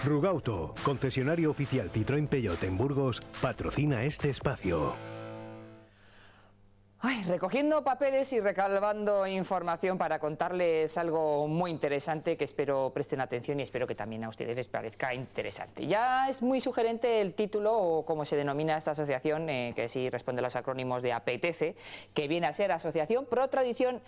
Rugauto, concesionario oficial Citroën Peugeot en Burgos, patrocina este espacio. Recogiendo papeles y recabando información para contarles algo muy interesante que espero presten atención y espero que también a ustedes les parezca interesante. Ya es muy sugerente el título o como se denomina esta asociación, que sí responde a los acrónimos de APTC, que viene a ser Asociación Pro Tradición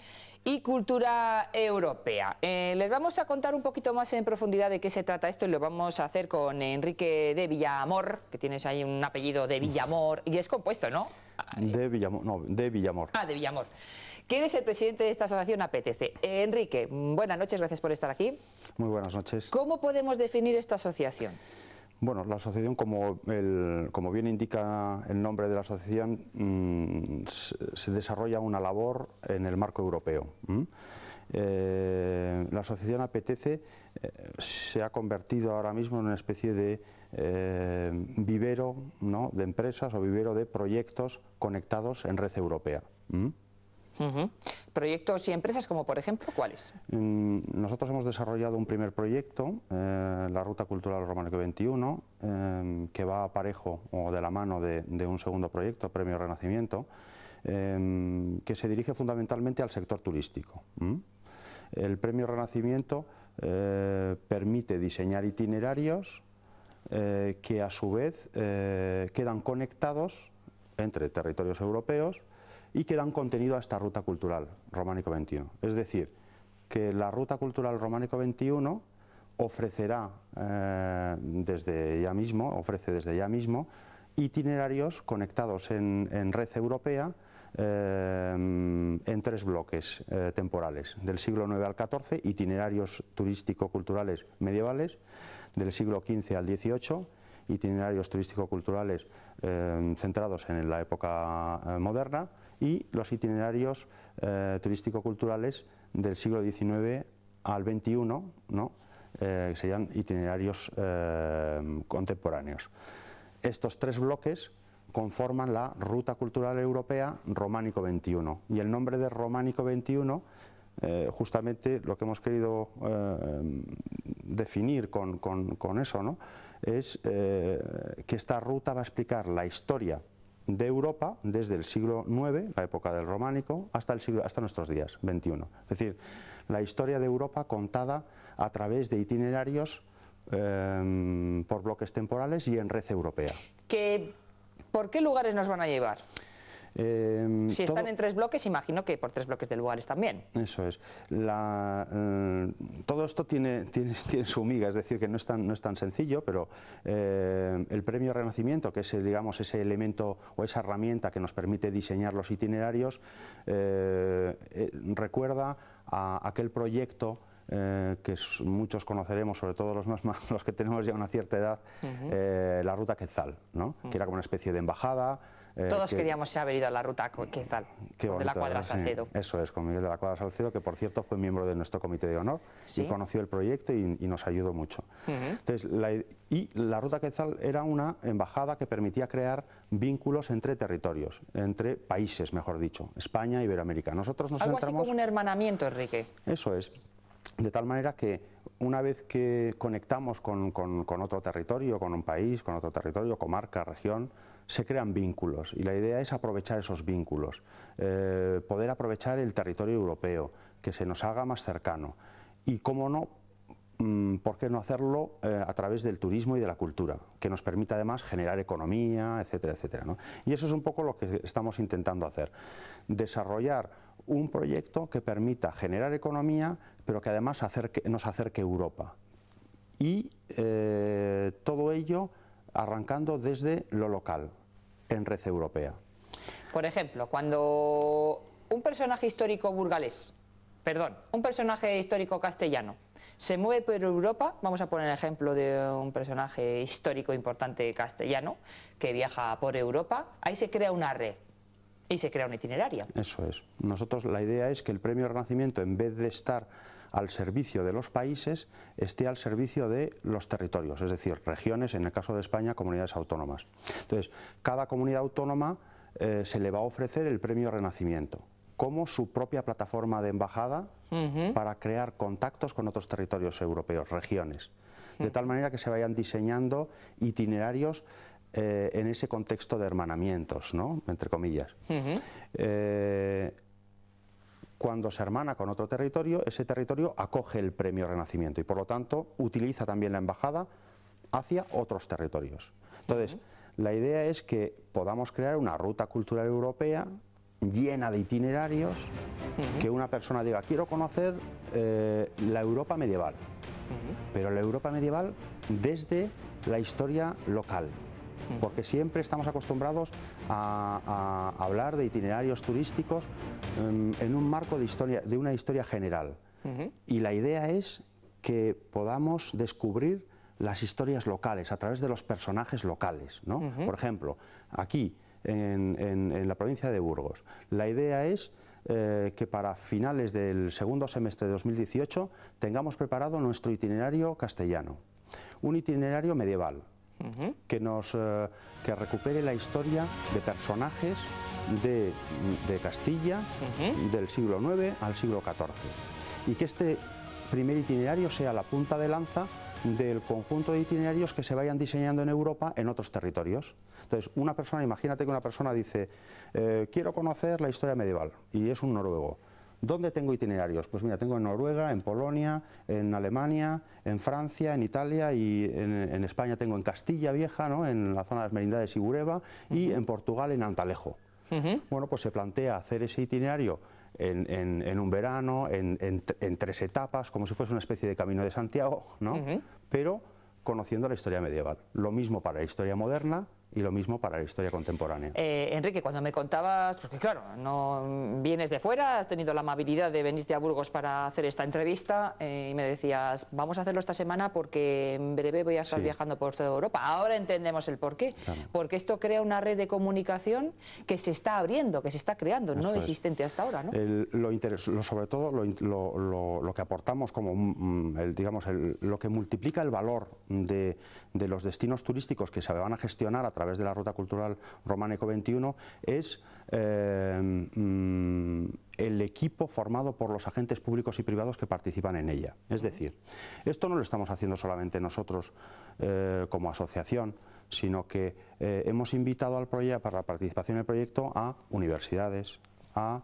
y Cultura Europea. Les vamos a contar un poquito más en profundidad de qué se trata esto y lo vamos a hacer con Enrique de Villamor, que tienes ahí un apellido de Villamor y es compuesto, ¿no? De Villamor, no, de Villamor. Ah, de Villamor. Que eres el presidente de esta asociación APTC. Enrique, buenas noches, gracias por estar aquí. Muy buenas noches. ¿Cómo podemos definir esta asociación? Bueno, la asociación, como bien indica el nombre de la asociación, se desarrolla una labor en el marco europeo. La asociación APTC se ha convertido ahora mismo en una especie de vivero, ¿no?, de empresas o vivero de proyectos conectados en red europea. Proyectos y empresas como, por ejemplo, ¿cuáles? Nosotros hemos desarrollado un primer proyecto, la Ruta Cultural Románico XXI, que va parejo o de la mano de un segundo proyecto, Premio Renacimiento, que se dirige fundamentalmente al sector turístico. El Premio Renacimiento permite diseñar itinerarios que a su vez quedan conectados entre territorios europeos y que dan contenido a esta ruta cultural Románico XXI. Es decir, que la ruta cultural Románico XXI ofrecerá desde ya mismo itinerarios conectados en red europea en tres bloques temporales, del siglo IX al XIV, itinerarios turístico-culturales medievales, del siglo XV al XVIII, itinerarios turístico-culturales centrados en la época moderna, y los itinerarios turístico-culturales del siglo XIX al XXI, ¿no?, serían itinerarios contemporáneos. Estos tres bloques conforman la Ruta Cultural Europea Románico XXI, y el nombre de Románico XXI, justamente lo que hemos querido definir con eso, ¿no?, es que esta ruta va a explicar la historia de Europa desde el siglo IX, la época del románico, hasta nuestros días, XXI. Es decir, la historia de Europa contada a través de itinerarios por bloques temporales y en red europea. ¿Por qué lugares nos van a llevar? Si están en tres bloques, imagino que por tres bloques de lugares también. Eso es. Todo esto tiene su miga, es decir, que no es tan sencillo, pero el Premio Renacimiento, que es, digamos, ese elemento o esa herramienta que nos permite diseñar los itinerarios, recuerda a aquel proyecto que muchos conoceremos, sobre todo los que tenemos ya una cierta edad, la Ruta Quetzal, ¿no?, que era como una especie de embajada. Todos queríamos haber ido a la Ruta Quetzal, de la Cuadra Salcedo. Sí, eso es, con Miguel de la Cuadra Salcedo, que por cierto fue miembro de nuestro comité de honor, ¿sí?, y conoció el proyecto y nos ayudó mucho. Entonces, la Ruta Quetzal era una embajada que permitía crear vínculos entre territorios, entre países, mejor dicho, España y Iberoamérica. Nosotros nos Algo así como un hermanamiento, Enrique. Eso es. De tal manera que una vez que conectamos con otro territorio, con un país, con otro territorio, comarca, región, se crean vínculos, y la idea es aprovechar esos vínculos, poder aprovechar el territorio europeo, que se nos haga más cercano, y cómo no, ¿por qué no hacerlo a través del turismo y de la cultura, que nos permita además generar economía, etcétera, etcétera, ¿no? Y eso es un poco lo que estamos intentando hacer, desarrollar un proyecto que permita generar economía, pero que además nos acerque a Europa. Y todo ello arrancando desde lo local, en red europea. Por ejemplo, cuando un personaje histórico un personaje histórico castellano se mueve por Europa, vamos a poner el ejemplo de un personaje histórico importante castellano que viaja por Europa, ahí se crea una red y se crea un itinerario. Eso es. Nosotros, la idea es que el Premio Renacimiento, en vez de estar al servicio de los países, esté al servicio de los territorios, es decir, regiones, en el caso de España, comunidades autónomas. Entonces, cada comunidad autónoma se le va a ofrecer el Premio Renacimiento como su propia plataforma de embajada para crear contactos con otros territorios europeos, regiones. de tal manera que se vayan diseñando itinerarios en ese contexto de hermanamientos, ¿no?, entre comillas. Cuando se hermana con otro territorio, ese territorio acoge el Premio Renacimiento y por lo tanto utiliza también la embajada hacia otros territorios. Entonces, la idea es que podamos crear una ruta cultural europea llena de itinerarios, que una persona diga, quiero conocer la Europa medieval, pero la Europa medieval desde la historia local, porque siempre estamos acostumbrados a hablar de itinerarios turísticos en un marco de una historia general. Y la idea es que podamos descubrir las historias locales a través de los personajes locales, ¿no? Por ejemplo, aquí en la provincia de Burgos, la idea es que para finales del segundo semestre de 2018 tengamos preparado nuestro itinerario castellano, un itinerario medieval, que recupere la historia de personajes de Castilla del siglo IX al siglo XIV, y que este primer itinerario sea la punta de lanza del conjunto de itinerarios que se vayan diseñando en Europa en otros territorios. Entonces, una persona, imagínate que una persona dice, quiero conocer la historia medieval, y es un noruego. ¿Dónde tengo itinerarios? Pues mira, tengo en Noruega, en Polonia, en Alemania, en Francia, en Italia, y en España tengo en Castilla Vieja, ¿no?, en la zona de las Merindades y Bureba, y en Portugal, en Antalejo. Bueno, pues se plantea hacer ese itinerario en un verano, en 3 etapas, como si fuese una especie de Camino de Santiago, ¿no? Pero conociendo la historia medieval. Lo mismo para la historia moderna y lo mismo para la historia contemporánea. Enrique, cuando me contabas, porque claro, no vienes de fuera, has tenido la amabilidad de venirte a Burgos para hacer esta entrevista, y me decías, vamos a hacerlo esta semana porque en breve voy a estar viajando por toda Europa. Ahora entendemos el porqué, porque esto crea una red de comunicación que se está abriendo, que se está creando, no existente hasta ahora, ¿no? Sobre todo lo que aportamos como, lo que multiplica el valor de los destinos turísticos que se van a gestionar a través de la Ruta Cultural Románico XXI es el equipo formado por los agentes públicos y privados que participan en ella. Es decir, esto no lo estamos haciendo solamente nosotros como asociación, sino que hemos invitado al proyecto, para la participación en el proyecto, a universidades, a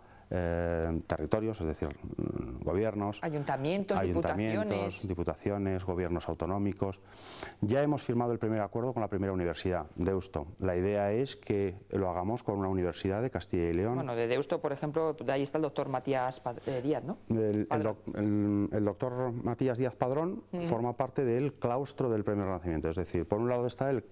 territorios, es decir, gobiernos, ayuntamientos, diputaciones, gobiernos autonómicos. Ya hemos firmado el primer acuerdo con la primera universidad, Deusto. La idea es que lo hagamos con una universidad de Castilla y León. Bueno, de Deusto, por ejemplo, de ahí está el doctor Matías Díaz, ¿no? El doctor Matías Díaz Padrón forma parte del claustro del Premio Renacimiento, es decir, por un lado está el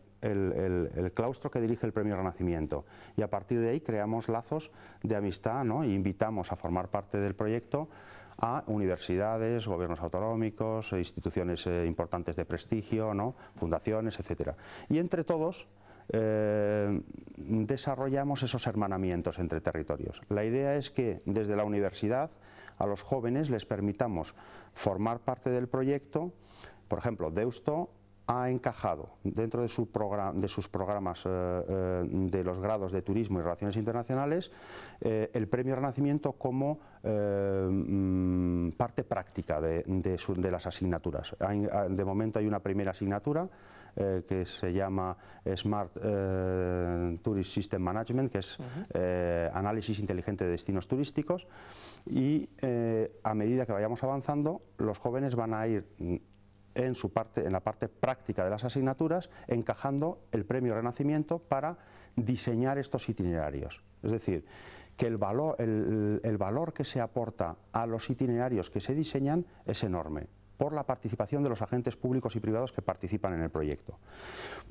claustro que dirige el Premio Renacimiento, y a partir de ahí creamos lazos de amistad, ¿no?, e invitamos a formar parte del proyecto a universidades, gobiernos autonómicos, instituciones importantes de prestigio, ¿no?, fundaciones, etcétera. Y entre todos desarrollamos esos hermanamientos entre territorios. La idea es que desde la universidad a los jóvenes les permitamos formar parte del proyecto. Por ejemplo, Deusto ha encajado dentro de sus programas de los grados de Turismo y Relaciones Internacionales el Premio Renacimiento como parte práctica de las asignaturas. De momento hay una primera asignatura que se llama Smart Tourist System Management, que es análisis inteligente de destinos turísticos, y a medida que vayamos avanzando, los jóvenes van a ir en la parte práctica de las asignaturas, encajando el Premio Renacimiento para diseñar estos itinerarios. Es decir, que el valor que se aporta a los itinerarios que se diseñan es enorme, por la participación de los agentes públicos y privados que participan en el proyecto.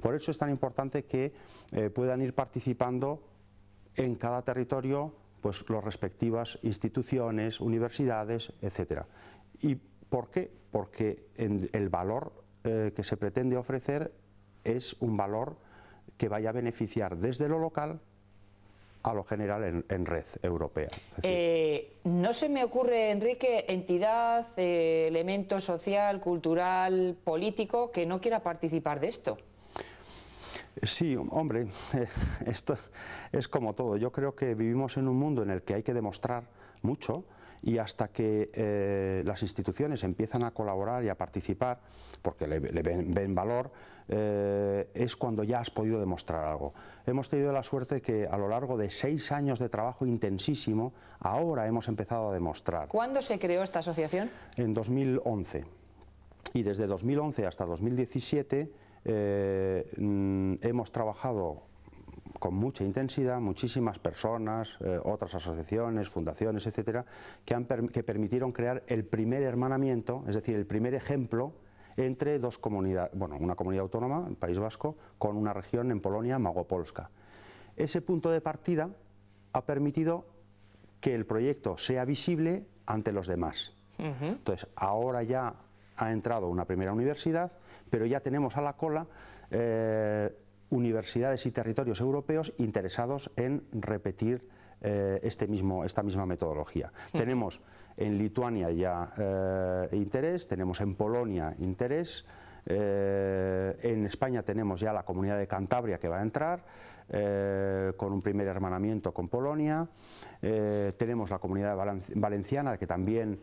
Por eso es tan importante que puedan ir participando en cada territorio pues las respectivas instituciones, universidades, etcétera. ¿Y por qué? Porque el valor que se pretende ofrecer es un valor que vaya a beneficiar desde lo local a lo general en red europea. No se me ocurre, Enrique, entidad, elemento social, cultural, político que no quiera participar de esto. Sí, hombre, esto es como todo. Yo creo que vivimos en un mundo en el que hay que demostrar mucho y hasta que las instituciones empiezan a colaborar y a participar, porque le ven valor, es cuando ya has podido demostrar algo. Hemos tenido la suerte que a lo largo de 6 años de trabajo intensísimo, ahora hemos empezado a demostrar. ¿Cuándo se creó esta asociación? En 2011. Y desde 2011 hasta 2017 hemos trabajado con mucha intensidad, muchísimas personas, otras asociaciones, fundaciones, etcétera, que permitieron crear el primer hermanamiento, es decir, el primer ejemplo entre dos comunidades, bueno, una comunidad autónoma, el País Vasco, con una región en Polonia, Małopolska. Ese punto de partida ha permitido que el proyecto sea visible ante los demás. Entonces, ahora ya ha entrado una primera universidad, pero ya tenemos a la cola universidades y territorios europeos interesados en repetir esta misma metodología. Tenemos en Lituania ya interés, tenemos en Polonia interés, en España tenemos ya la Comunidad de Cantabria que va a entrar con un primer hermanamiento con Polonia, tenemos la Comunidad Valenciana que también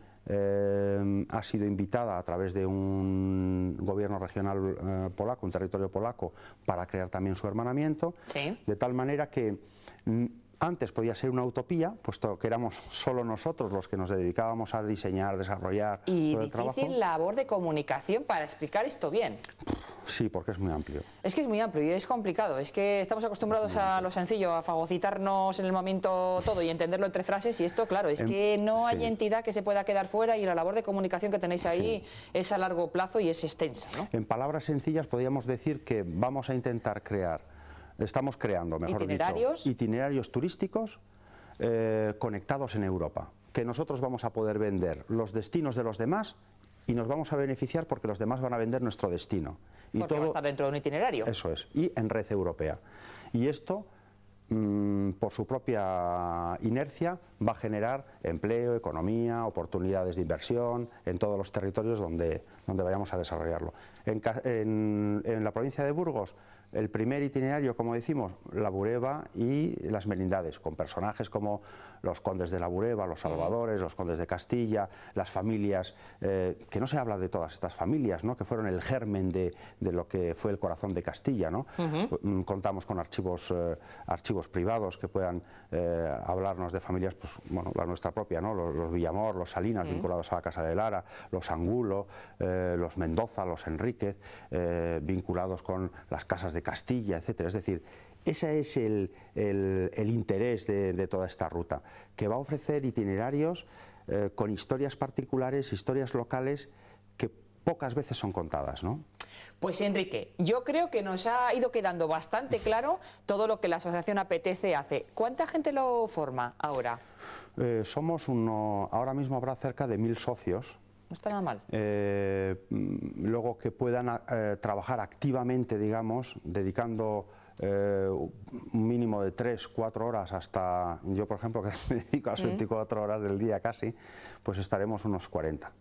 ha sido invitada a través de un gobierno regional polaco, un territorio polaco, para crear también su hermanamiento, sí. De tal manera que antes podía ser una utopía, puesto que éramos solo nosotros los que nos dedicábamos a diseñar, desarrollar todo el trabajo. Y difícil labor de comunicación para explicar esto bien. Sí, porque es muy amplio. Es que es muy amplio y es complicado. Es que estamos acostumbrados a lo sencillo, a fagocitarnos en el momento todo y entenderlo entre frases, y esto, claro, es que no hay entidad que se pueda quedar fuera, y la labor de comunicación que tenéis ahí es a largo plazo y es extensa, ¿no? En palabras sencillas podríamos decir que vamos a intentar estamos creando, mejor dicho, itinerarios turísticos conectados en Europa, que nosotros vamos a poder vender los destinos de los demás y nos vamos a beneficiar porque los demás van a vender nuestro destino. Y porque todo va a estar dentro de un itinerario. Eso es, y en red europea. Y esto, por su propia inercia, va a generar empleo, economía, oportunidades de inversión en todos los territorios donde vayamos a desarrollarlo. En la provincia de Burgos, el primer itinerario, como decimos, la Bureba y las Merindades, con personajes como los condes de la Bureba, los salvadores, los condes de Castilla, las familias, que no se habla de todas estas familias, ¿no?, que fueron el germen de lo que fue el corazón de Castilla, ¿no? Contamos con archivos privados que puedan hablarnos de familias, pues, bueno, la nuestra propia, ¿no?, los Villamor, los Salinas, vinculados a la Casa de Lara, los Angulo, los Mendoza, los Enríquez, vinculados con las casas de Castilla, etcétera. Es decir, ese es el interés de toda esta ruta, que va a ofrecer itinerarios con historias particulares, historias locales que pocas veces son contadas, ¿no? Pues Enrique, yo creo que nos ha ido quedando bastante claro todo lo que la asociación Apetece hace. ¿Cuánta gente lo forma ahora? Ahora mismo habrá cerca de 1000 socios. No está nada mal. Luego que puedan trabajar activamente, digamos, dedicando un mínimo de 3-4 horas hasta, yo por ejemplo que me dedico a las 24 horas del día casi, pues estaremos unos 40.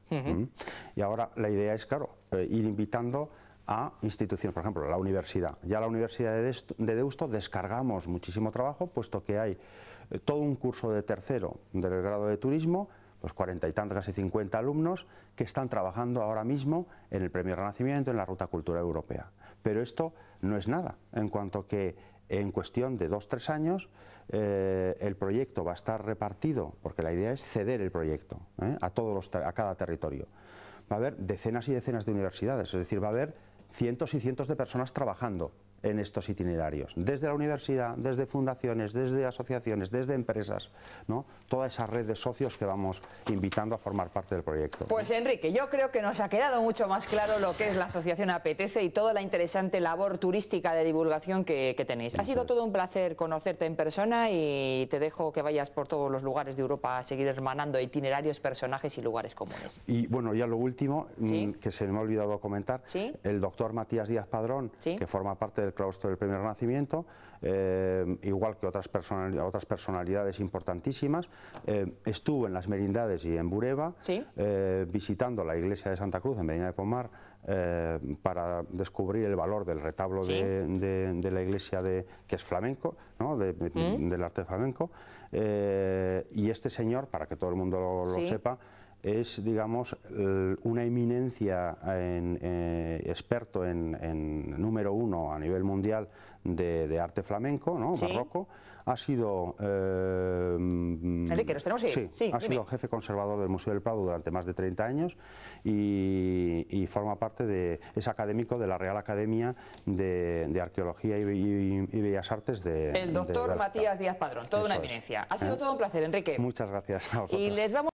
Y ahora la idea es, claro, ir invitando a instituciones, por ejemplo, la universidad. Ya la Universidad de Deusto descargamos muchísimo trabajo, puesto que hay todo un curso de tercero del grado de turismo, pues 40 y tantos, casi 50 alumnos que están trabajando ahora mismo en el Premio Renacimiento, en la Ruta Cultural Europea. Pero esto no es nada, en cuanto que en cuestión de 2-3 años el proyecto va a estar repartido, porque la idea es ceder el proyecto a cada territorio. Va a haber decenas y decenas de universidades, es decir, va a haber cientos y cientos de personas trabajando en estos itinerarios, desde la universidad, desde fundaciones, desde asociaciones, desde empresas, ¿no? Toda esa red de socios que vamos invitando a formar parte del proyecto. Pues Enrique, yo creo que nos ha quedado mucho más claro lo que es la asociación Apetece y toda la interesante labor turística de divulgación que tenéis. Ha sido todo un placer conocerte en persona y te dejo que vayas por todos los lugares de Europa a seguir hermanando itinerarios, personajes y lugares comunes. Y bueno, ya lo último, que se me ha olvidado comentar, el doctor Matías Díaz Padrón, que forma parte del claustro del Premio Renacimiento, igual que otras personalidades importantísimas, estuvo en las Merindades y en Bureba, visitando la iglesia de Santa Cruz en Medina de Pomar para descubrir el valor del retablo ¿Sí? de la iglesia que es flamenco, ¿no? Del arte flamenco, y este señor, para que todo el mundo lo ¿Sí? sepa, es, digamos, una eminencia experto en número 1 a nivel mundial de arte flamenco, ¿no? ¿Sí? Barroco. Ha sido Enrique, ¿nos tenemos que ir? sí, Sí, ha dime. sido jefe conservador del Museo del Prado durante más de 30 años y forma parte es académico de la Real Academia de Arqueología y Bellas Artes El doctor Bélgica. Matías Díaz Padrón, toda una Eso es. eminencia. Ha sido todo un placer, Enrique. Muchas gracias a vosotros. Y les vamos